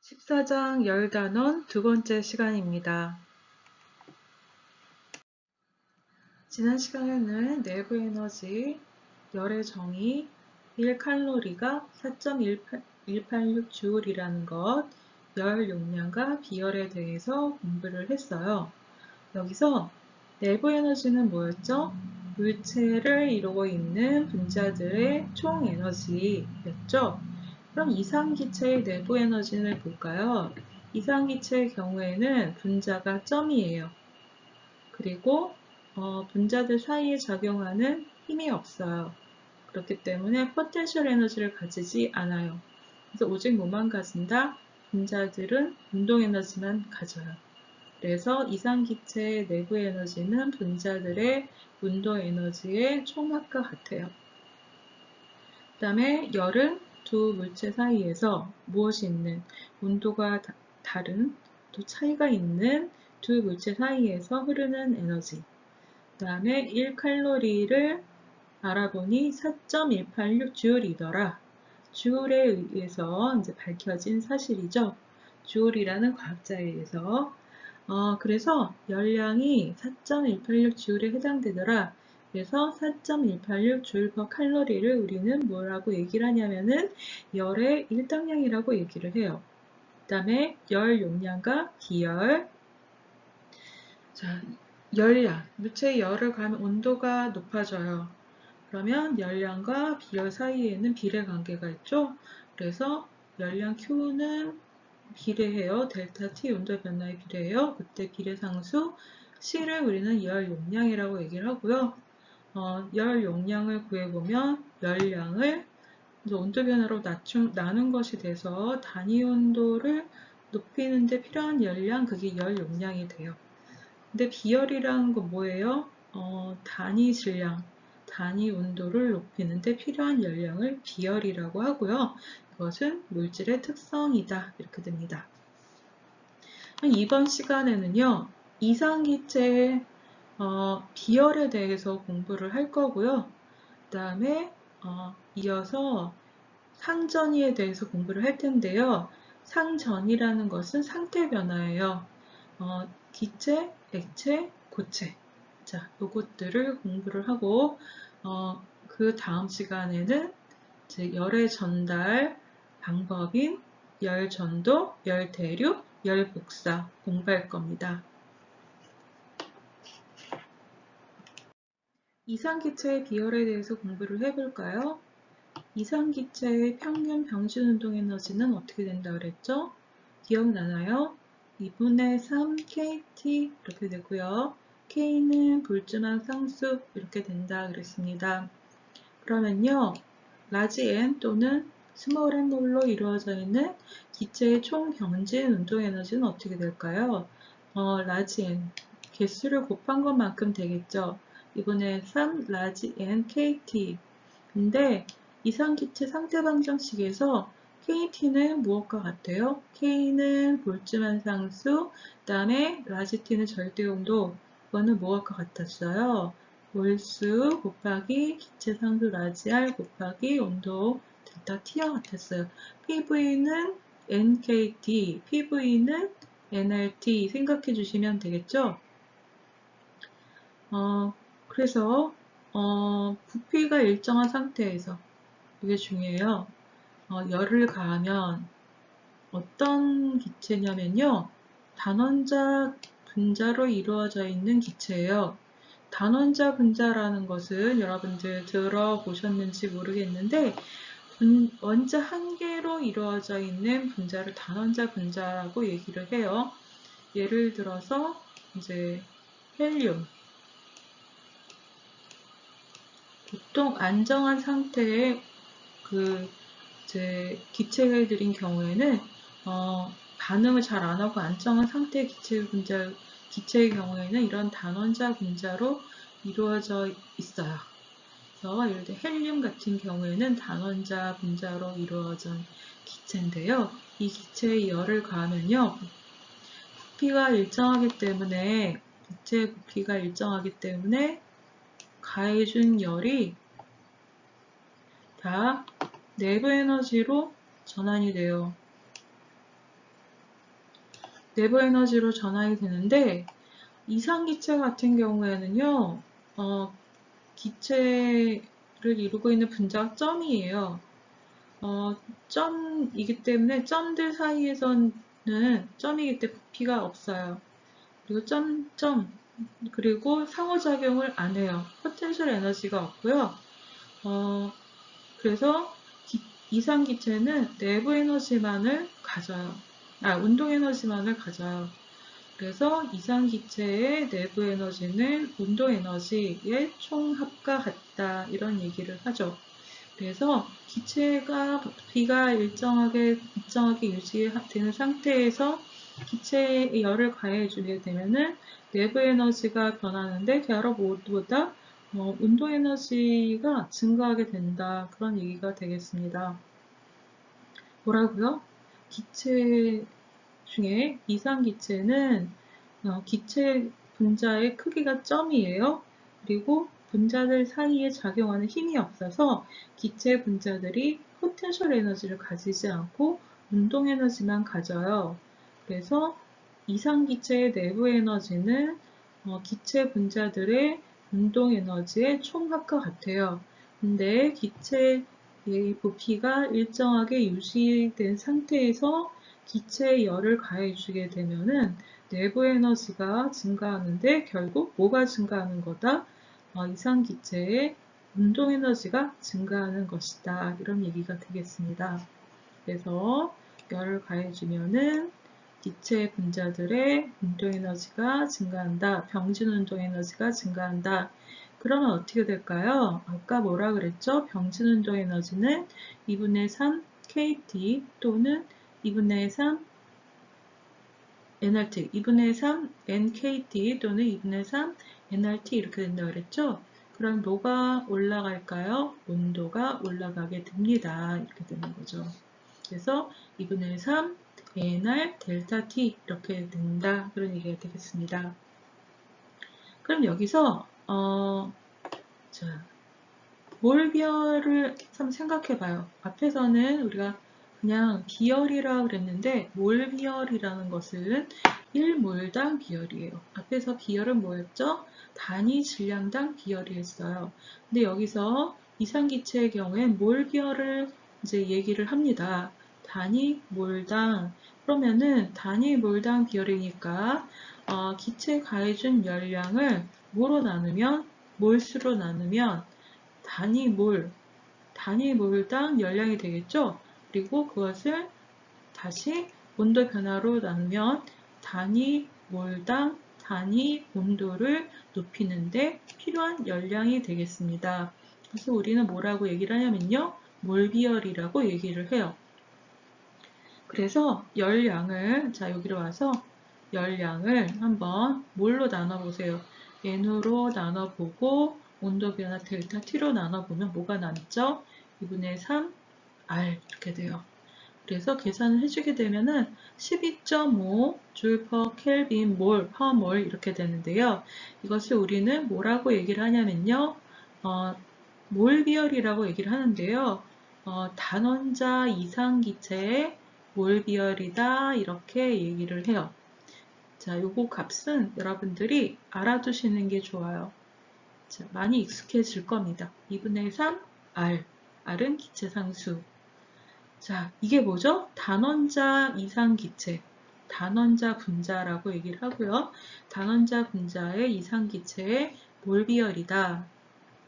14장 열단원 두 번째 시간입니다. 지난 시간에는 내부 에너지, 열의 정의, 1칼로리가 4.186주울이라는 것, 열 용량과 비열에 대해서 공부를 했어요. 여기서 내부 에너지는 뭐였죠? 물체를 이루고 있는 분자들의 총 에너지였죠. 그럼 이상기체의 내부 에너지를 볼까요? 이상기체의 경우에는 분자가 점이에요. 그리고 분자들 사이에 작용하는 힘이 없어요. 그렇기 때문에 포텐셜 에너지를 가지지 않아요. 그래서 오직 뭐만 가진다? 분자들은 운동 에너지만 가져요. 그래서 이상기체의 내부 에너지는 분자들의 운동 에너지의 총합과 같아요. 그 다음에 열은 두 물체 사이에서 무엇이 있는, 온도가 다른, 또 차이가 있는 두 물체 사이에서 흐르는 에너지. 그 다음에 1칼로리를 알아보니 4.186주울이더라. 주울에 의해서 이제 밝혀진 사실이죠. 주울이라는 과학자에 의해서. 그래서 열량이 4.186주울에 해당되더라. 그래서 4.186주울/칼로리를 우리는 뭐라고 얘기를 하냐면은 열의 일당량이라고 얘기를 해요. 그 다음에 열 용량과 비열. 자, 열량, 물체의 열을 가하면 온도가 높아져요. 그러면 열량과 비열 사이에는 비례 관계가 있죠. 그래서 열량 Q는 비례해요. 델타 T 온도 변화에 비례해요. 그때 비례상수 C를 우리는 열 용량이라고 얘기를 하고요. 열 용량을 구해보면 열량을 온도 변화로 나눈 것이 돼서 단위 온도를 높이는 데 필요한 열량, 그게 열 용량이 돼요. 근데 비열이라는 건 뭐예요? 단위 질량, 단위 온도를 높이는 데 필요한 열량을 비열이라고 하고요. 이것은 물질의 특성이다. 이렇게 됩니다. 이번 시간에는요, 이상기체의 비열에 대해서 공부를 할 거고요. 그 다음에 이어서 상전이에 대해서 공부를 할 텐데요. 상전이라는 것은 상태 변화예요. 기체, 액체, 고체. 자, 요것들을 공부를 하고 그 다음 시간에는 이제 열의 전달 방법인 열 전도, 열 대륙, 열 복사 공부할 겁니다. 이상기체의 비열에 대해서 공부를 해볼까요? 이상기체의 평균 병진 운동 에너지는 어떻게 된다 그랬죠? 기억나나요? 2분의 3 KT 이렇게 되고요. K는 불준한 상수 이렇게 된다 그랬습니다. 그러면요, 라지 n 또는 스몰 n몰로 이루어져 있는 기체의 총 병진 운동 에너지는 어떻게 될까요? 라지 n 개수를 곱한 것만큼 되겠죠. 2분의 3 라지 n KT. 근데 이상기체 상태 방정식에서 KT는 무엇과 같아요? K는 볼츠만 상수, 그 다음에 라지 T는 절대 온도. 이거는 무엇과 같았어요? 몰수 곱하기 기체 상수 라지 R 곱하기 온도 델타 T와 같았어요. PV는 NKT, PV는 nRT 생각해 주시면 되겠죠? 그래서 부피가 일정한 상태에서 이게 중요해요. 열을 가하면 어떤 기체냐면요. 단원자 분자로 이루어져 있는 기체예요. 단원자 분자라는 것은 여러분들 들어보셨는지 모르겠는데 원자 한 개로 이루어져 있는 분자를 단원자 분자라고 얘기를 해요. 예를 들어서 이제 헬륨. 보통 안정한 상태의 이제 기체들인 경우에는 반응을 잘 안 하고 안정한 상태의 기체의 경우에는 이런 단원자 분자로 이루어져 있어요. 그래서 예를 들어 헬륨 같은 경우에는 단원자 분자로 이루어진 기체인데요. 이 기체의 열을 가하면요, 부피가 일정하기 때문에 기체의 부피가 일정하기 때문에 가해준 열이 다 내부 에너지로 전환이 돼요. 내부 에너지로 전환이 되는데 이상기체 같은 경우에는요, 기체를 이루고 있는 분자가 점이에요. 점이기 때문에 점들 사이에서는 점이기 때문에 부피가 없어요. 그리고 그리고 상호작용을 안 해요. 포텐셜 에너지가 없고요. 그래서 이상기체는 내부 에너지만을 가져요. 운동 에너지만을 가져요. 그래서 이상기체의 내부 에너지는 운동 에너지의 총합과 같다. 이런 얘기를 하죠. 그래서 기체가 부피가 일정하게 유지되는 상태에서 기체에 열을 가해주게 되면은 내부 에너지가 변하는데 여러 모두보다 운동 에너지가 증가하게 된다. 그런 얘기가 되겠습니다. 뭐라고요? 기체 중에 이상기체는 기체 분자의 크기가 점이에요. 그리고 분자들 사이에 작용하는 힘이 없어서 기체 분자들이 포텐셜 에너지를 가지지 않고 운동 에너지만 가져요. 그래서 이상기체의 내부 에너지는 기체 분자들의 운동 에너지의 총합과 같아요. 근데 기체의 부피가 일정하게 유지된 상태에서 기체에 열을 가해주게 되면은 내부 에너지가 증가하는데 결국 뭐가 증가하는 거다? 이상기체의 운동 에너지가 증가하는 것이다. 이런 얘기가 되겠습니다. 그래서 열을 가해주면은 기체 분자들의 운동 에너지가 증가한다. 병진 운동 에너지가 증가한다. 그러면 어떻게 될까요? 아까 뭐라 그랬죠? 병진 운동 에너지는 2분의 3 KT 또는 2분의 3 NRT, 2분의 3 NKT 또는 2분의 3 NRT 이렇게 된다고 그랬죠? 그럼 뭐가 올라갈까요? 온도가 올라가게 됩니다. 이렇게 되는 거죠. 그래서 2분의 3 NR 델타 T 이렇게 된다. 그런 얘기가 되겠습니다. 그럼 여기서 자, 몰비열을 한번 생각해 봐요. 앞에서는 우리가 그냥 비열이라고 그랬는데 몰비열이라는 것은 1몰당 비열이에요. 앞에서 비열은 뭐였죠? 단위 질량당 비열이었어요. 근데 여기서 이상기체의 경우에 몰비열을 이제 얘기를 합니다. 단위 몰당. 그러면은 단위 몰당 비열이니까 기체 가해준 열량을 뭐로 나누면 몰수로 나누면 단위 몰당 열량이 되겠죠? 그리고 그것을 다시 온도 변화로 나누면 단위 몰당 단위 온도를 높이는데 필요한 열량이 되겠습니다. 그래서 우리는 뭐라고 얘기를 하냐면요. 몰비열이라고 얘기를 해요. 그래서 열량을 여기로 와서 열량을 한번 뭘로 나눠보세요. N으로 나눠보고 온도 변화 델타 T로 나눠보면 뭐가 남죠? 2분의 3 R 이렇게 돼요. 그래서 계산을 해주게 되면은 12.5 줄 퍼 켈빈 몰 퍼 몰 이렇게 되는데요. 이것을 우리는 뭐라고 얘기를 하냐면요. 몰 비열이라고 얘기를 하는데요. 단원자 이상기체의 몰 비열이다 이렇게 얘기를 해요. 자, 요거 값은 여러분들이 알아두시는 게 좋아요. 자, 많이 익숙해질 겁니다. 2분의 3 R, R은 기체상수. 자, 이게 뭐죠? 단원자 이상기체, 단원자 분자라고 얘기를 하고요. 단원자 분자의 이상기체의 몰비열이다.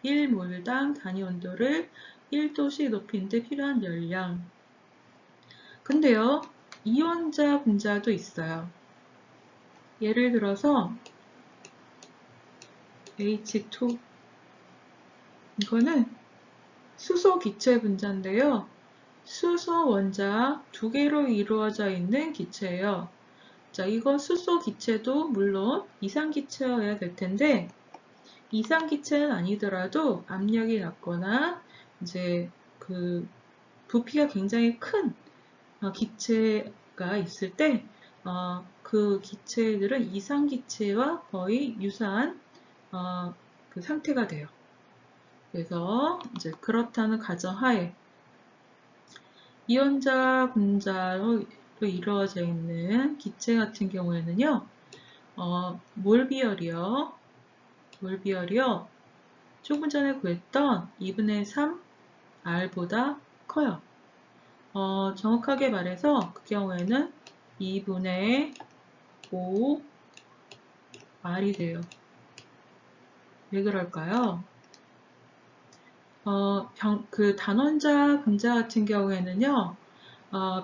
1몰당 단위 온도를 1도씩 높이는 데 필요한 열량. 근데요, 이원자 분자도 있어요. 예를 들어서 H2 이거는 수소 기체 분자인데요. 수소 원자 2개로 이루어져 있는 기체예요. 자, 이건 수소 기체도 물론 이상기체여야 될 텐데 이상기체는 아니더라도 압력이 낮거나 이제 그 부피가 굉장히 큰 기체가 있을 때 그 기체들은 이상기체와 거의 유사한 그 상태가 돼요. 그래서 이제 그렇다는 가정하에 이원자 분자를 연료로 이루어져 있는 기체 같은 경우에는요, 몰 비율이요. 조금 전에 구했던 2분의 3 R보다 커요. 정확하게 말해서 그 경우에는 2분의 5 R이 돼요. 왜 그럴까요? 그 단원자 분자 같은 경우에는요,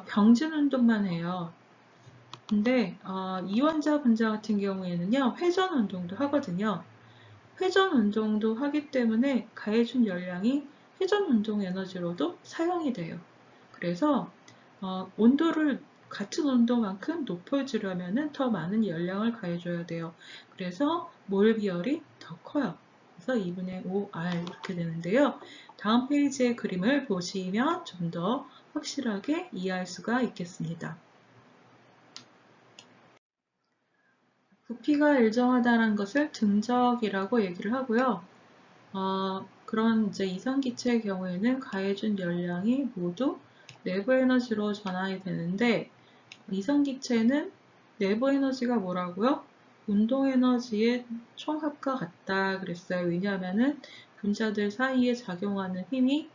병진 운동만 해요. 근데 이원자 분자 같은 경우에는요, 회전 운동도 하거든요. 회전 운동도 하기 때문에 가해준 열량이 회전 운동 에너지로도 사용이 돼요. 그래서 온도를 같은 온도만큼 높여주려면 더 많은 열량을 가해줘야 돼요. 그래서 몰 비율이 더 커요. 그래서 2분의 5R 이렇게 되는데요. 다음 페이지의 그림을 보시면 좀 더 확실하게 이해할 수가 있겠습니다. 부피가 일정하다는 것을 등적이라고 얘기를 하고요. 그런 이제 이상기체의 경우에는 가해준 열량이 모두 내부 에너지로 전환이 되는데, 이상기체는 내부 에너지가 뭐라고요? 운동 에너지의 총합과 같다 그랬어요. 왜냐하면은 분자들 사이에 작용하는 힘이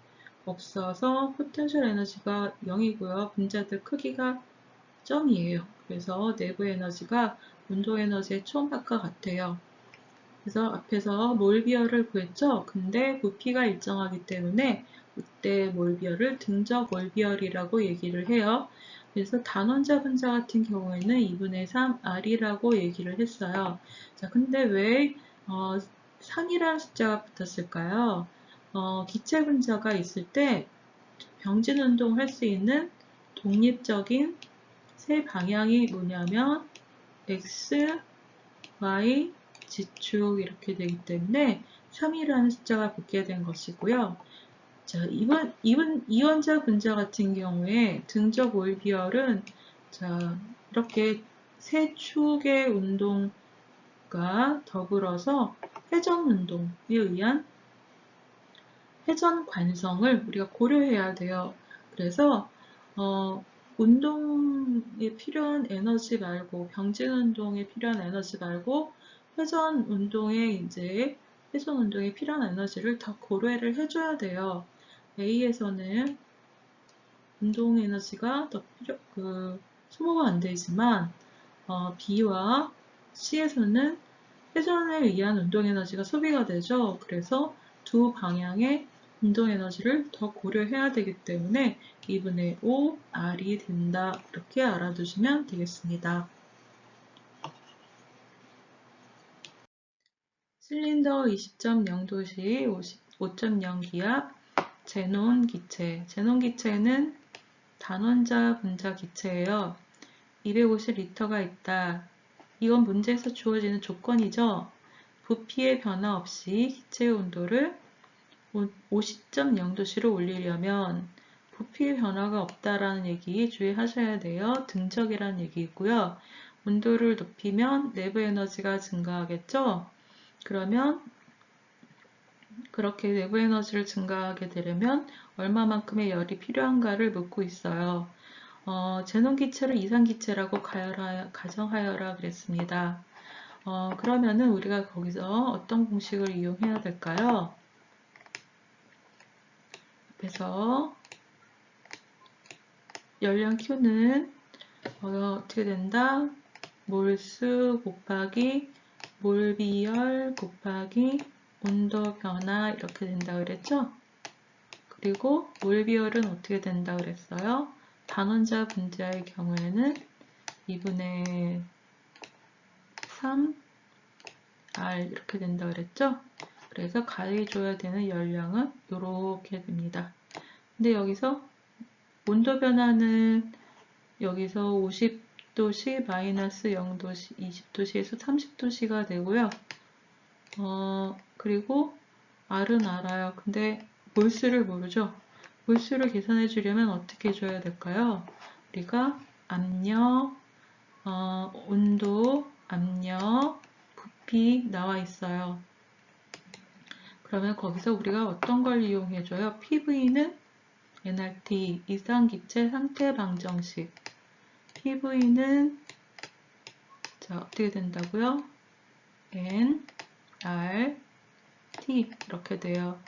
없어서 포텐셜 에너지가 0이고요. 분자들 크기가 점이에요. 그래서 내부 에너지가 운동 에너지의 총합과 같아요. 그래서 앞에서 몰 비율을 구했죠. 근데 부피가 일정하기 때문에 이때 몰 비율을 등적 몰 비율이라고 얘기를 해요. 그래서 단원자 분자 같은 경우에는 2분의 3 R이라고 얘기를 했어요. 자, 근데 왜 3이라는 숫자가 붙었을까요? 기체 분자가 있을 때 병진 운동을 할 수 있는 독립적인 세 방향이 뭐냐면 X, Y, G축 이렇게 되기 때문에 3이라는 숫자가 붙게 된 것이고요. 자, 이원자 분자 같은 경우에 등적 올 비율은 자, 이렇게 세 축의 운동과 더불어서 회전 운동에 의한 회전 관성을 우리가 고려해야 돼요. 그래서 운동에 필요한 에너지 말고 병진 운동에 필요한 에너지 말고 회전 운동에 필요한 에너지를 더 고려를 해줘야 돼요. A에서는 운동 에너지가 더 소모가 안 되지만 B와 C에서는 회전에 의한 운동 에너지가 소비가 되죠. 그래서 두 방향의 운동 에너지를 더 고려해야 되기 때문에 2분의 5 R이 된다. 이렇게 알아두시면 되겠습니다. 실린더 20.0도씨 5.0 기압 제논 기체. 제논 기체는 단원자 분자 기체예요. 250L가 있다. 이건 문제에서 주어지는 조건이죠. 부피의 변화 없이 기체의 온도를 50.0도씨로 올리려면 부피의 변화가 없다라는 얘기 주의하셔야 돼요. 등적이라는 얘기이고요. 온도를 높이면 내부 에너지가 증가하겠죠. 그러면 그렇게 내부 에너지를 증가하게 되려면 얼마만큼의 열이 필요한가를 묻고 있어요. 제논 기체를 이상 기체라고 가정하여라 그랬습니다. 그러면은 우리가 거기서 어떤 공식을 이용해야 될까요? 그래서 열량 Q는 어떻게 된다? 몰수 곱하기 몰비열 곱하기 온도 변화 이렇게 된다 그랬죠? 그리고 몰비열은 어떻게 된다 그랬어요? 단원자 분자의 경우에는 2분의 3 R 이렇게 된다 그랬죠? 그래서 가해줘야 되는 열량은 이렇게 됩니다. 근데 여기서 온도 변화는 여기서 50도씨, 마이너스 0도씨, 20도씨에서 30도씨가 되고요. 그리고 R은 알아요. 근데 몰수를 모르죠. 몰수를 계산해 주려면 어떻게 해줘야 될까요? 우리가 압력, 온도, 압력, 부피 나와 있어요. 그러면 거기서 우리가 어떤 걸 이용해줘요? PV는 NRT, 이상기체 상태 방정식. PV는 자, 어떻게 된다고요? N, R, T 이렇게 돼요.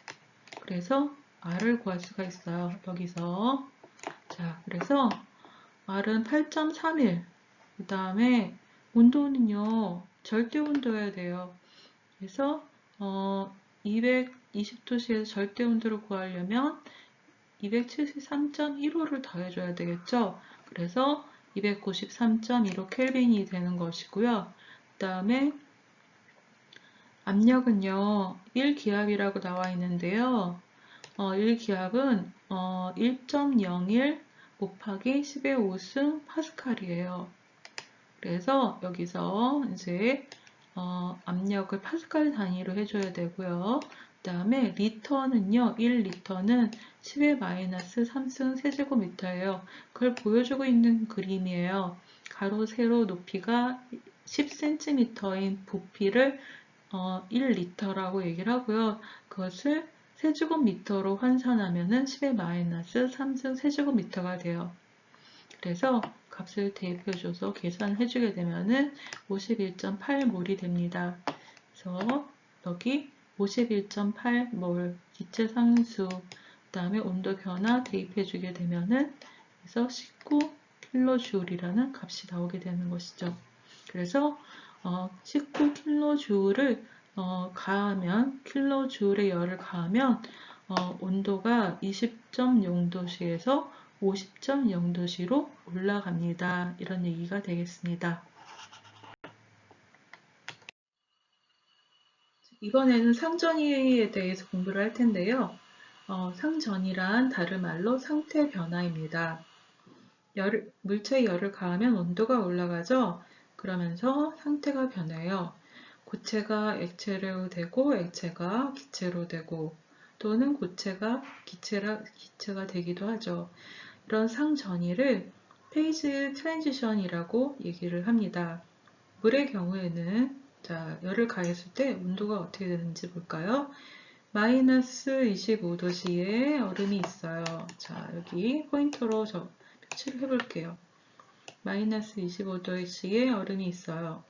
그래서 R을 구할 수가 있어요. 여기서. 자, 그래서 R은 8.31. 그 다음에 온도는요, 절대 온도여야 돼요. 그래서 220도씨에서 절대 온도를 구하려면 273.15를 더해줘야 되겠죠. 그래서 293.15 켈빈이 되는 것이고요. 그 다음에 압력은요, 1기압이라고 나와 있는데요. 1기압은 1.01 곱하기 10의 5승 파스칼이에요. 그래서 여기서 이제 압력을 파스칼 단위로 해줘야 되고요. 그 다음에 리터는요, 1리터는 10의 마이너스 3승 세제곱미터예요. 그걸 보여주고 있는 그림이에요. 가로, 세로 높이가 10cm인 부피를 1리터라고 얘기를 하고요. 그것을 세제곱미터로 환산하면은 10의 마이너스 3승 세제곱미터가 돼요. 그래서 값을 대입해줘서 계산해주게 되면은 51.8몰이 됩니다. 그래서 여기 51.8몰 기체 상수, 그 다음에 온도 변화 대입해주게 되면은 그래서 19kJ이라는 값이 나오게 되는 것이죠. 그래서 19kJ를 가하면 킬로줄의 열을 가하면 온도가 20.0도씨에서 50.0도씨로 올라갑니다. 이런 얘기가 되겠습니다. 이번에는 상전이에 대해서 공부를 할 텐데요. 상전이란 다른 말로 상태 변화입니다. 물체의 열을 가하면 온도가 올라가죠. 그러면서 상태가 변해요. 고체가 액체로 되고 액체가 기체로 되고 또는 고체가 기체가 되기도 하죠. 이런 상전이를 페이즈 트랜지션이라고 얘기를 합니다. 물의 경우에는 자, 열을 가했을 때 온도가 어떻게 되는지 볼까요? 마이너스 25도씨에 얼음이 있어요. 자, 여기 포인터로 표시를 해볼게요. 마이너스 25도씨에 얼음이 있어요.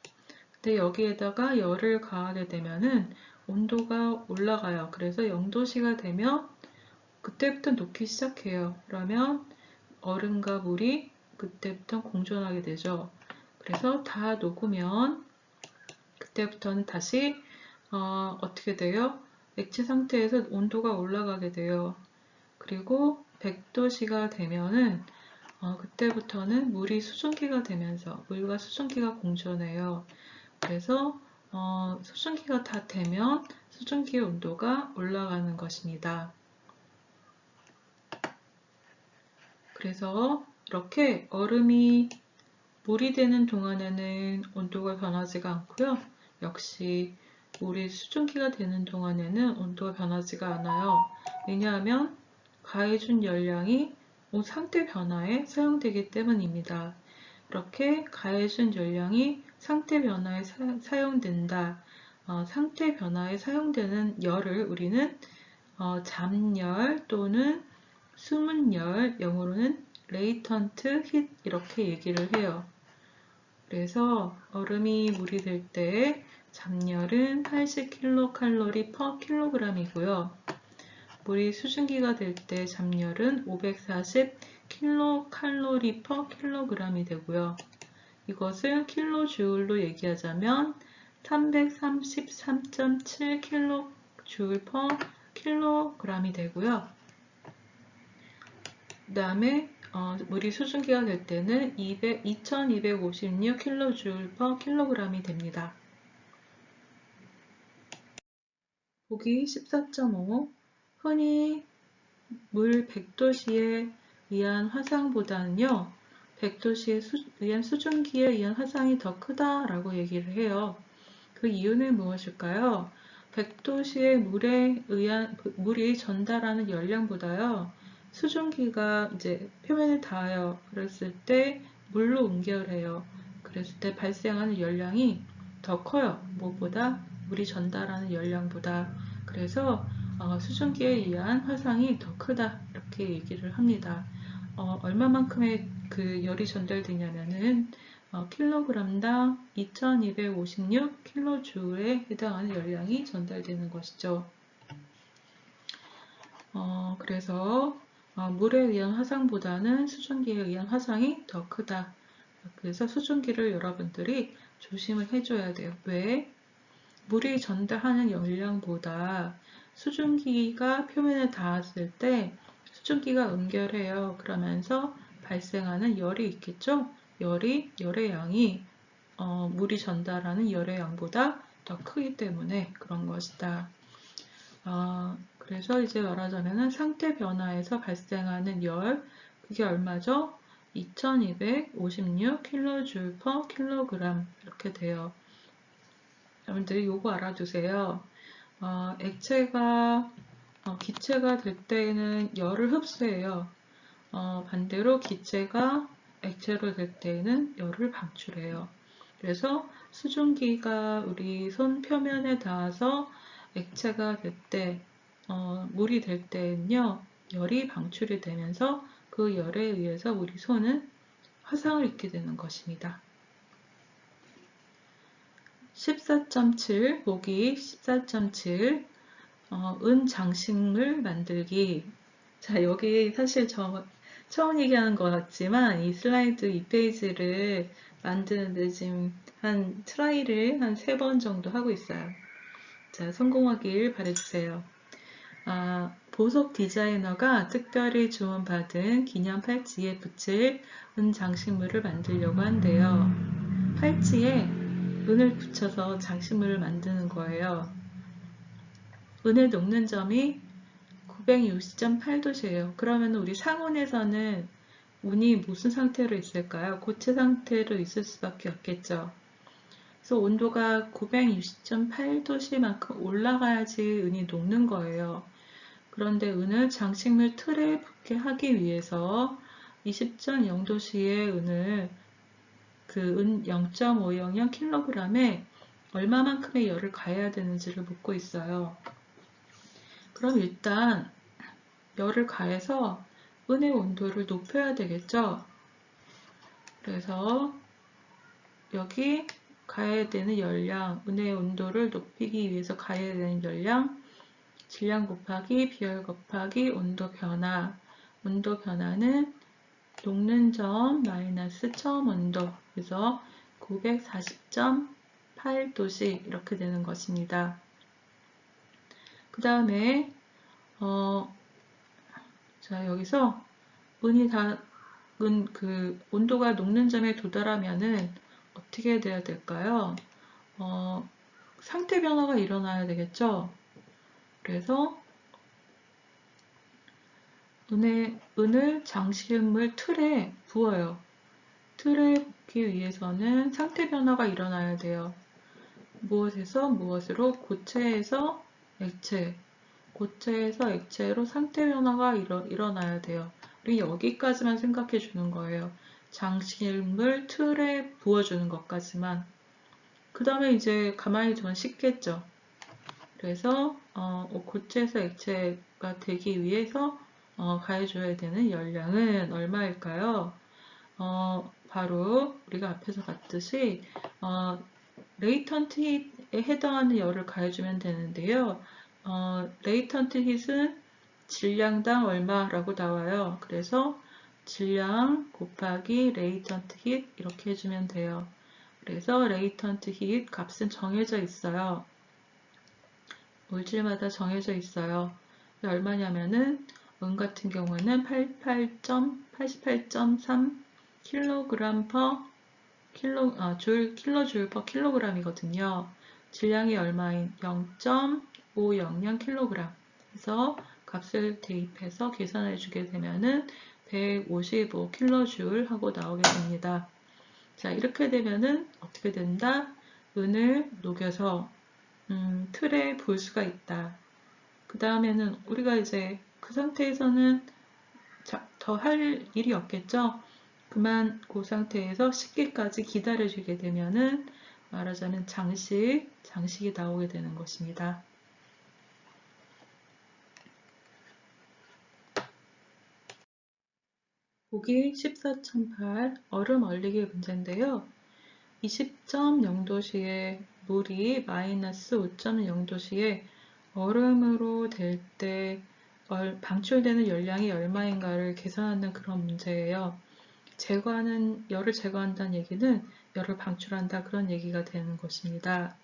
근데 여기에다가 열을 가하게 되면은 온도가 올라가요. 그래서 0도씨가 되면 그때부터 녹기 시작해요. 그러면 얼음과 물이 그때부터 공존하게 되죠. 그래서 다 녹으면 그때부터는 다시 어떻게 돼요? 액체 상태에서 온도가 올라가게 돼요. 그리고 100도씨가 되면은 그때부터는 물이 수증기가 되면서 물과 수증기가 공존해요. 그래서 수증기가 다 되면 수증기의 온도가 올라가는 것입니다. 그래서 이렇게 얼음이 물이 되는 동안에는 온도가 변하지가 않고요. 역시 물이 수증기가 되는 동안에는 온도가 변하지가 않아요. 왜냐하면 가해준 열량이 상태 변화에 사용되기 때문입니다. 이렇게 가해준 열량이 상태 변화에 사용된다. 상태 변화에 사용되는 열을 우리는 잠열 또는 숨은 열, 영어로는 레이턴트 힛 이렇게 얘기를 해요. 그래서 얼음이 물이 될 때 잠열은 80kcal per kg이고요. 물이 수증기가 될 때 잠열은 540kcal per kg이 되고요. 이것을 킬로줄로 얘기하자면 333.7kJ per kg이 되고요. 그 다음에 물이 수증기가 될 때는 2256kJ per kg이 됩니다. 보기 14.5 흔히 물 100도씨에 의한 화상보다는요. 100도씨에 의한 수증기에 의한 화상이 더 크다라고 얘기를 해요. 그 이유는 무엇일까요? 100도씨의 물에 의한 물이 전달하는 열량보다요. 수증기가 이제 표면에 닿아요. 그랬을 때 물로 응결해요. 그랬을 때 발생하는 열량이 더 커요. 무엇보다 물이 전달하는 열량보다. 그래서 수증기에 의한 화상이 더 크다 이렇게 얘기를 합니다. 얼마만큼의 그 열이 전달되냐면은 킬로그램당 2256 킬로줄에 해당하는 열량이 전달되는 것이죠. 그래서 물에 의한 화상보다는 수증기에 의한 화상이 더 크다. 그래서 수증기를 여러분들이 조심을 해줘야 돼요. 왜? 물이 전달하는 열량보다 수증기가 표면에 닿았을 때 수증기가 응결해요. 그러면서 발생하는 열이 있겠죠? 열의 양이 물이 전달하는 열의 양보다 더 크기 때문에 그런 것이다. 그래서 이제 말하자면 상태 변화에서 발생하는 열, 그게 얼마죠? 2256 kJ per kg 이렇게 돼요. 여러분들이 요거 알아두세요. 액체가 기체가 될 때에는 열을 흡수해요. 반대로 기체가 액체로 될 때에는 열을 방출해요. 그래서 수증기가 우리 손 표면에 닿아서 액체가 될 때, 물이 될 때는요, 열이 방출이 되면서 그 열에 의해서 우리 손은 화상을 입게 되는 것입니다. 14.7 보기 14.7 은장식물 만들기. 자, 여기 사실 처음 얘기하는 것 같지만 이 슬라이드 2페이지를 만드는데 지금 한 트라이를 한 3번 정도 하고 있어요. 자, 성공하길 바라주세요. 보석 디자이너가 특별히 주문받은 기념 팔찌에 붙일 은장식물을 만들려고 한대요. 팔찌에 은을 붙여서 장식물을 만드는 거예요. 은을 녹는 점이 960.8도씨예요. 그러면 우리 상온에서는 운이 무슨 상태로 있을까요? 고체 상태로 있을 수밖에 없겠죠. 그래서 온도가 960.8도씨만큼 올라가야지 은이 녹는 거예요. 그런데 은을 장식물 틀에 붙게 하기 위해서 20.0도씨의 은을 그 은 0.500kg에 얼마만큼의 열을 가해야 되는지를 묻고 있어요. 그럼 일단 열을 가해서 은의 온도를 높여야 되겠죠. 그래서 여기 가해야 되는 열량, 은의 온도를 높이기 위해서 가해야 되는 열량, 질량 곱하기 비열 곱하기 온도 변화. 온도 변화는 녹는 점 마이너스 처음 온도. 그래서 940.8도씨 이렇게 되는 것입니다. 그 다음에 자, 여기서 그 온도가 녹는 점에 도달하면은 어떻게 돼야 될까요? 상태 변화가 일어나야 되겠죠? 그래서 은을 장식물 틀에 부어요. 틀에 붓기 위해서는 상태 변화가 일어나야 돼요. 무엇에서 무엇으로? 고체에서 액체, 고체에서 액체로 상태 변화가 일어나야 돼요. 우리 여기까지만 생각해 주는 거예요. 장식물 틀에 부어주는 것까지만. 그 다음에 이제 가만히 두면 쉽겠죠. 그래서 고체에서 액체가 되기 위해서 가해줘야 되는 열량은 얼마일까요? 바로 우리가 앞에서 봤듯이 레이턴트 힛에 해당하는 열을 가해주면 되는데요. 레이턴트 힛은 질량당 얼마라고 나와요. 그래서 질량 곱하기 레이턴트 힛 이렇게 해주면 돼요. 그래서 레이턴트 힛 값은 정해져 있어요. 물질마다 정해져 있어요. 얼마냐면은 은 같은 경우는 88.3 kg per 킬로줄 per 킬로그램이거든요. 질량이 얼마인 0.500 kg. 그래서 값을 대입해서 계산해 주게 되면은 155 kJ 하고 나오게 됩니다. 자, 이렇게 되면은 어떻게 된다? 은을 녹여서 틀에 부을 수가 있다. 그 다음에는 우리가 이제 그 상태에서는 더 할 일이 없겠죠. 그만 그 상태에서 식기까지 기다려주게 되면은 말하자면 장식이 나오게 되는 것입니다. 보기 14.8 얼음 얼리기 문제인데요. 20.0도씨의 물이 마이너스 5.0도씨에 얼음으로 될 때 방출되는 열량이 얼마인가를 계산하는 그런 문제예요. 열을 제거한다는 얘기는 열을 방출한다 그런 얘기가 되는 것입니다.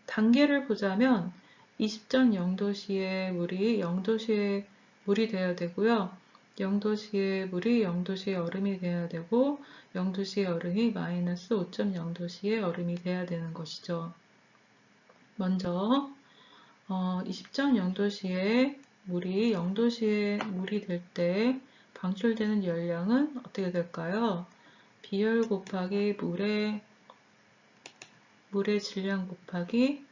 단계를 보자면 20.0도씨의 물이 0도씨의 물이 되어야 되고요. 0도씨의 물이 0도씨의 얼음이 되어야 되고 0도씨의 얼음이 마이너스 5.0도씨의 얼음이 되어야 되는 것이죠. 먼저 20.0도씨의 물이 0도씨의 물이 될 때 방출되는 열량은 어떻게 될까요? 비열 곱하기 물의 질량 곱하기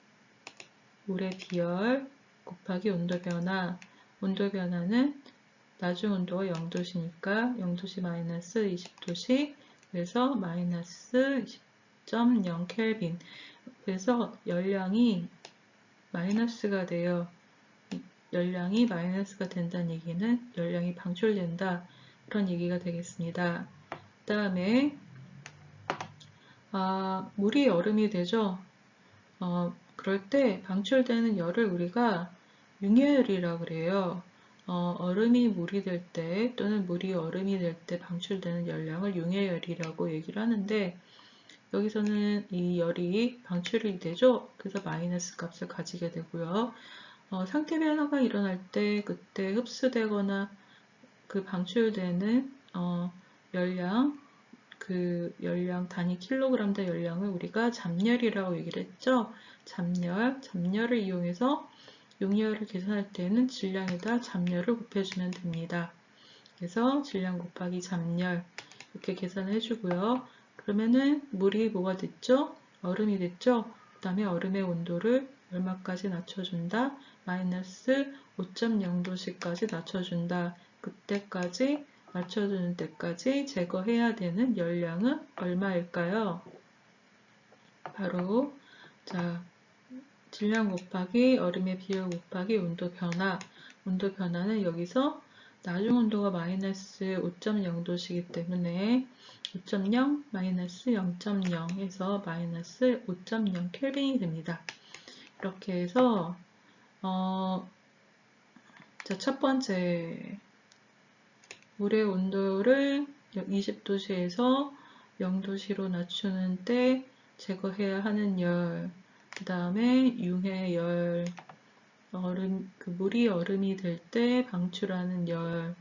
물의 비열 곱하기 온도 변화. 온도 변화는 나중 온도가 0도씨니까 0도씨 마이너스 20도씨 그래서 마이너스 20.0 켈빈. 그래서 열량이 마이너스가 돼요. 열량이 마이너스가 된다는 얘기는 열량이 방출된다. 그런 얘기가 되겠습니다. 그 다음에 물이 얼음이 되죠. 그럴 때 방출되는 열을 우리가 융해열이라고 그래요. 얼음이 물이 될 때 또는 물이 얼음이 될 때 방출되는 열량을 융해열이라고 얘기를 하는데 여기서는 이 열이 방출이 되죠. 그래서 마이너스 값을 가지게 되고요. 상태 변화가 일어날 때 그때 흡수되거나 그 방출되는 열량 그 열량 단위 킬로그램당 열량을 우리가 잠열이라고 얘기를 했죠. 잠열을 이용해서 용열을 계산할 때는 질량에다 잠열을 곱해주면 됩니다. 그래서 질량 곱하기 잠열 이렇게 계산을 해주고요. 그러면은 물이 뭐가 됐죠? 얼음이 됐죠? 그 다음에 얼음의 온도를 얼마까지 낮춰준다? 마이너스 5.0도씨까지 낮춰준다. 그때까지 맞춰주는 때까지 제거해야 되는 열량은 얼마일까요? 바로 질량 곱하기 얼음의 비율 곱하기 온도 변화. 온도 변화는 여기서 나중 온도가 마이너스 5.0도씨이기 때문에 5.0 마이너스 0.0 해서 마이너스 5.0 켈빈이 됩니다. 이렇게 해서 첫 번째 물의 온도를 20도씨에서 0도씨로 낮추는 때 제거해야 하는 열, 그 다음에 융해열, 물이 얼음이 될 때 방출하는 열,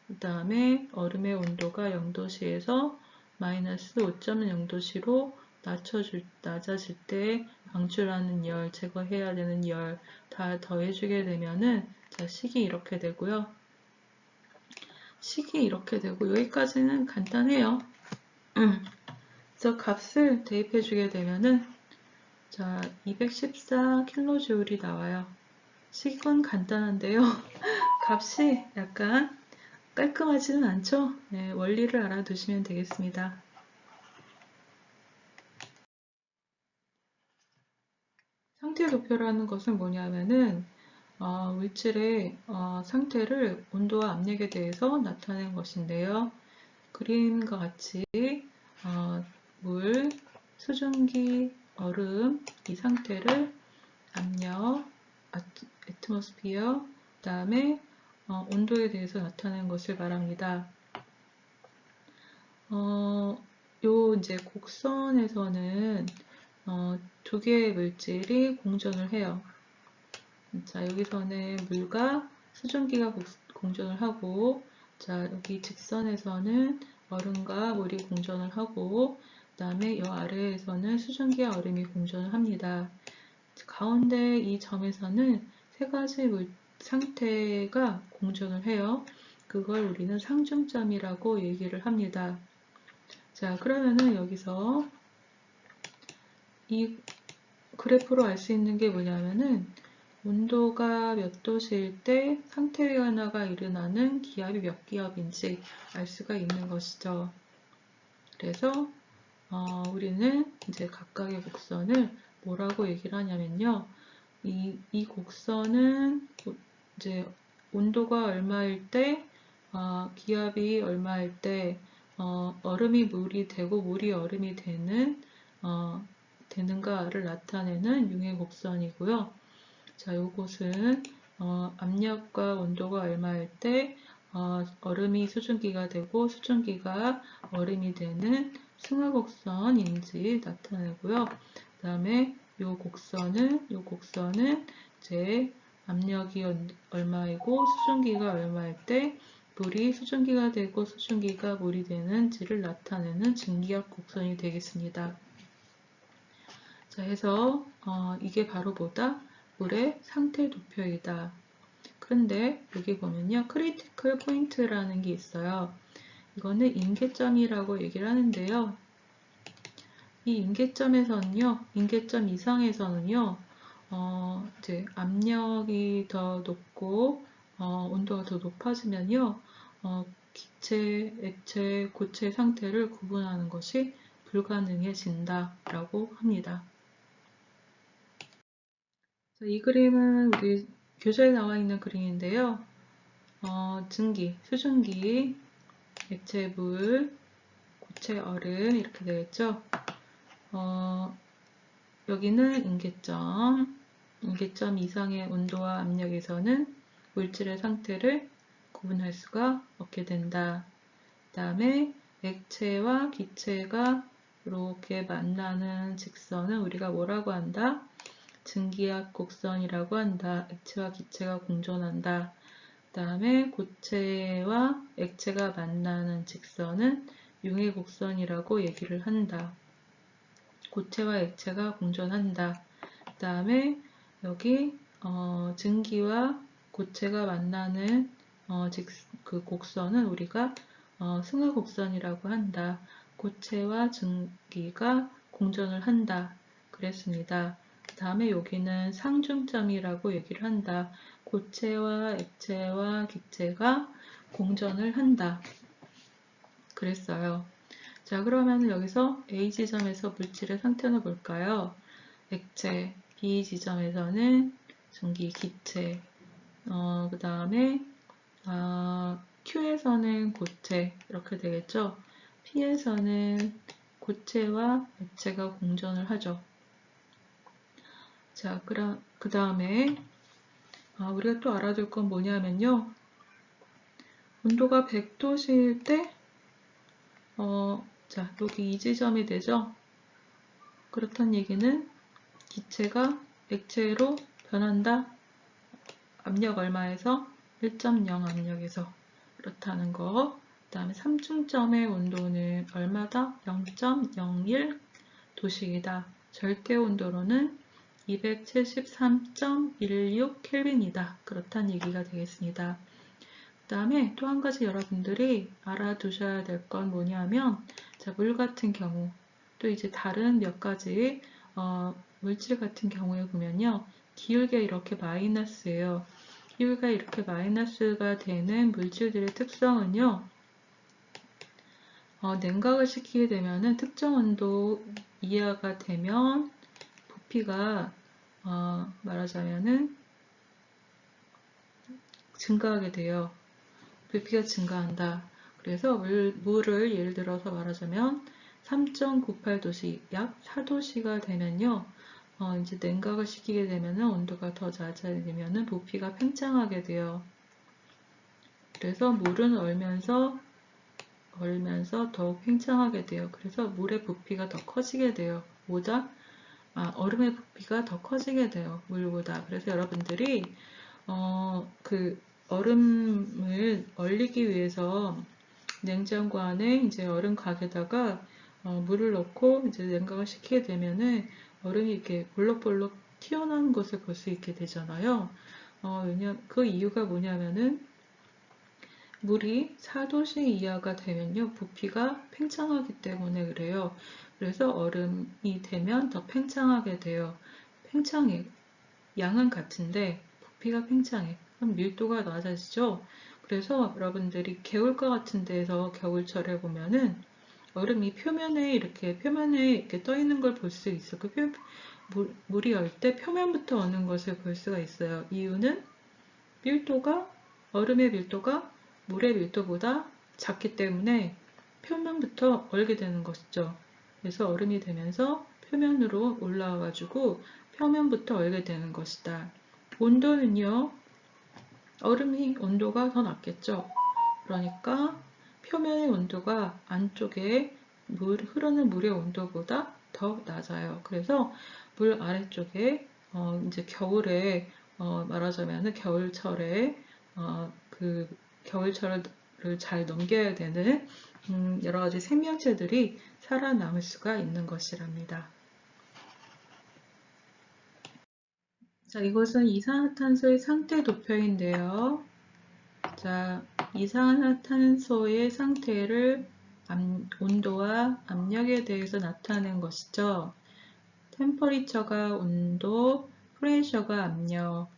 그 다음에 얼음의 온도가 0도씨에서 마이너스 5.0도씨로 낮아질 때 방출하는 열, 제거해야 되는 열 다 더해주게 되면은 식이 이렇게 되고요. 식이 이렇게 되고 여기까지는 간단해요. 그래서 값을 대입해 주게 되면은 214kJ이 나와요. 식은 간단한데요. 값이 약간 깔끔하지는 않죠? 네, 원리를 알아두시면 되겠습니다. 상태 도표라는 것은 뭐냐면은 물질의 상태를 온도와 압력에 대해서 나타낸 것인데요. 그림과 같이 물, 수증기, 얼음 이 상태를 압력, 애트모스피어, 그 다음에 온도에 대해서 나타낸 것을 말합니다. 요 이제 곡선에서는 두 개의 물질이 공존을 해요. 여기서는 물과 수증기가 공존을 하고, 여기 직선에서는 얼음과 물이 공존을 하고, 그 다음에 이 아래에서는 수증기와 얼음이 공존을 합니다. 가운데 이 점에서는 세 가지 상태가 공존을 해요. 그걸 우리는 상중점이라고 얘기를 합니다. 그러면은 여기서 이 그래프로 알 수 있는 게 뭐냐면은 온도가 몇 도씨일 때 상태 변화가 일어나는 기압이 몇 기압인지 알 수가 있는 것이죠. 그래서 우리는 이제 각각의 곡선을 뭐라고 얘기를 하냐면요. 이 곡선은 이제 온도가 얼마일 때 기압이 얼마일 때 얼음이 물이 되고 물이 얼음이 되는가를 나타내는 융의 곡선이고요. 자, 요것은 압력과 온도가 얼마일 때 얼음이 수증기가 되고 수증기가 얼음이 되는 승하곡선인지 나타내고요. 그 다음에 요 곡선은 이제 압력이 얼마이고 수증기가 얼마일 때 물이 수증기가 되고 수증기가 물이 되는지를 나타내는 증기압 곡선이 되겠습니다. 자, 해서 이게 바로 뭐다? 물의 상태 도표이다. 그런데 여기 보면요, 크리티컬 포인트라는 게 있어요. 이거는 임계점이라고 얘기를 하는데요. 이 임계점에서는요, 임계점 이상에서는요, 이제 압력이 더 높고 온도가 더 높아지면요, 기체, 액체, 고체 상태를 구분하는 것이 불가능해진다라고 합니다. 이 그림은 우리 교재에 나와 있는 그림인데요. 증기, 수증기, 액체 물, 고체 얼음 이렇게 되겠죠. 여기는 임계점 이상의 온도와 압력에서는 물질의 상태를 구분할 수가 없게 된다. 그 다음에 액체와 기체가 이렇게 만나는 직선은 우리가 뭐라고 한다? 증기압 곡선이라고 한다. 액체와 기체가 공존한다. 그 다음에 고체와 액체가 만나는 직선은 융의 곡선이라고 얘기를 한다. 고체와 액체가 공존한다. 그 다음에 여기 증기와 고체가 만나는 그 곡선은 우리가 승하곡선이라고 한다. 고체와 증기가 공존을 한다. 그랬습니다. 그 다음에 여기는 상중점이라고 얘기를 한다. 고체와 액체와 기체가 공존을 한다. 그랬어요. 자, 그러면 여기서 A 지점에서 물질의 상태는 뭘까요? 액체, B 지점에서는 증기, 기체, 그 다음에 Q에서는 고체 이렇게 되겠죠. P에서는 고체와 액체가 공존을 하죠. 자, 그 다음에 우리가 또 알아둘 건 뭐냐면요. 온도가 100도씨일 때 자, 여기 이 지점이 되죠. 그렇다는 얘기는 기체가 액체로 변한다. 압력 얼마에서? 1.0 압력에서. 그렇다는 거. 그 다음에 삼중점의 온도는 얼마다? 0.01 도씩이다. 절대 온도로는 273.16 켈빈이다. 그렇다는 얘기가 되겠습니다. 그 다음에 또 한 가지 여러분들이 알아두셔야 될 건 뭐냐면, 자, 물 같은 경우, 또 이제 다른 몇 가지 물질 같은 경우에 보면요, 기울기가 이렇게 마이너스예요. 기울기가 이렇게 마이너스가 되는 물질들의 특성은요, 냉각을 시키게 되면은 특정 온도 이하가 되면 부피가 말하자면은 증가하게 돼요. 부피가 증가한다. 그래서 물을 예를 들어서 말하자면 3.98도씨, 약 4도씨가 되면요, 이제 냉각을 시키게 되면은 온도가 더 낮아지면은 부피가 팽창하게 돼요. 그래서 물은 얼면서 더욱 팽창하게 돼요. 그래서 물의 부피가 더 커지게 돼요. 얼음의 부피가 더 커지게 돼요. 물보다. 그래서 여러분들이 그 얼음을 얼리기 위해서 냉장고 안에 이제 얼음 각에다가 물을 넣고 이제 냉각을 시키게 되면은 얼음이 이렇게 볼록볼록 튀어나오는 것을 볼 수 있게 되잖아요. 그 이유가 뭐냐면은 물이 4도씨 이하가 되면요, 부피가 팽창하기 때문에 그래요. 그래서 얼음이 되면 더 팽창하게 돼요. 팽창해. 양은 같은데 부피가 팽창해. 그럼 밀도가 낮아지죠. 그래서 여러분들이 개울가 같은 데에서 겨울철에 보면은 얼음이 표면에 이렇게 떠 있는 걸 볼 수 있어. 물이 얼 때 표면부터 오는 것을 볼 수가 있어요. 이유는 얼음의 밀도가 물의 밀도보다 작기 때문에 표면부터 얼게 되는 것이죠. 그래서 얼음이 되면서 표면으로 올라와 가지고 표면부터 얼게 되는 것이다. 온도는요, 얼음이 온도가 더 낮겠죠. 그러니까 표면의 온도가 안쪽에 흐르는 물의 온도보다 더 낮아요. 그래서 물 아래쪽에 이제 겨울에 말하자면 겨울철에 그 겨울철을 잘 넘겨야 되는 여러 가지 생명체들이 살아남을 수가 있는 것이랍니다. 자, 이것은 이산화탄소의 상태 도표인데요. 자, 이산화탄소의 상태를 온도와 압력에 대해서 나타낸 것이죠. 템퍼리처가 온도, 프레셔가 압력,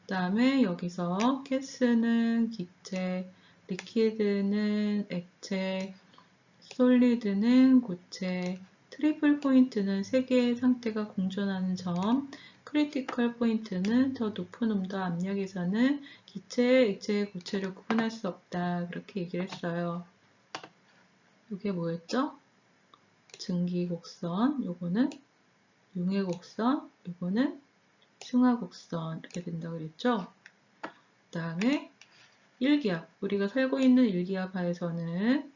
그 다음에 여기서 가스는 기체, 리퀴드는 액체, 솔리드는 고체, 트리플 포인트는 세 개의 상태가 공존하는 점, 크리티컬 포인트는 더 높은 온도 압력에서는 기체, 액체, 고체를 구분할 수 없다. 그렇게 얘기를 했어요. 이게 뭐였죠? 증기곡선, 요거는 융해곡선, 요거는 승하곡선 이렇게 된다고 그랬죠? 그 다음에 일기압, 우리가 살고 있는 일기압 하에서는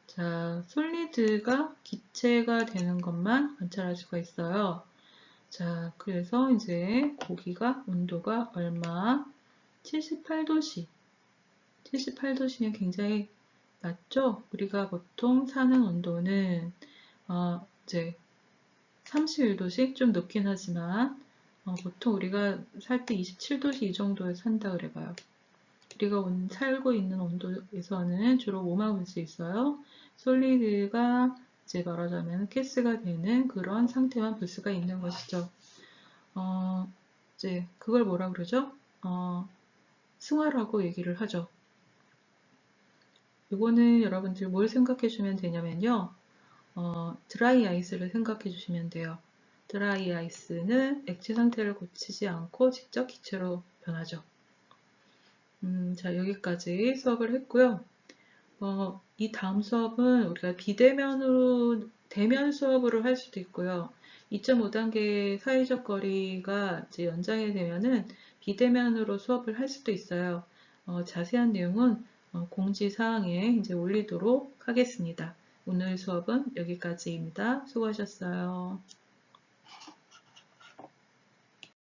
자, 솔리드가 기체가 되는 것만 관찰할 수가 있어요. 자, 그래서 이제 고기가 온도가 얼마? 78도씨. 78도씨면 굉장히 낮죠? 우리가 보통 사는 온도는 이제 31도씨 좀 높긴 하지만 보통 우리가 살 때 27도씨 이 정도에 산다 그래봐요. 우리가 살고 있는 온도에서는 주로 뭐만 볼 수 있어요? 솔리드가 이제 말하자면 가스가 되는 그런 상태만 볼 수가 있는 것이죠. 이제 그걸 뭐라 그러죠? 승화라고 얘기를 하죠. 이거는 여러분들 뭘 생각해 주면 되냐면요. 드라이 아이스를 생각해 주시면 돼요. 드라이 아이스는 액체 상태를 고치지 않고 직접 기체로 변하죠. 자, 여기까지 수업을 했고요. 이 다음 수업은 우리가 비대면으로, 대면 수업으로 할 수도 있고요. 2.5단계 사회적 거리가 이제 연장이 되면은 비대면으로 수업을 할 수도 있어요. 자세한 내용은 공지사항에 이제 올리도록 하겠습니다. 오늘 수업은 여기까지입니다. 수고하셨어요.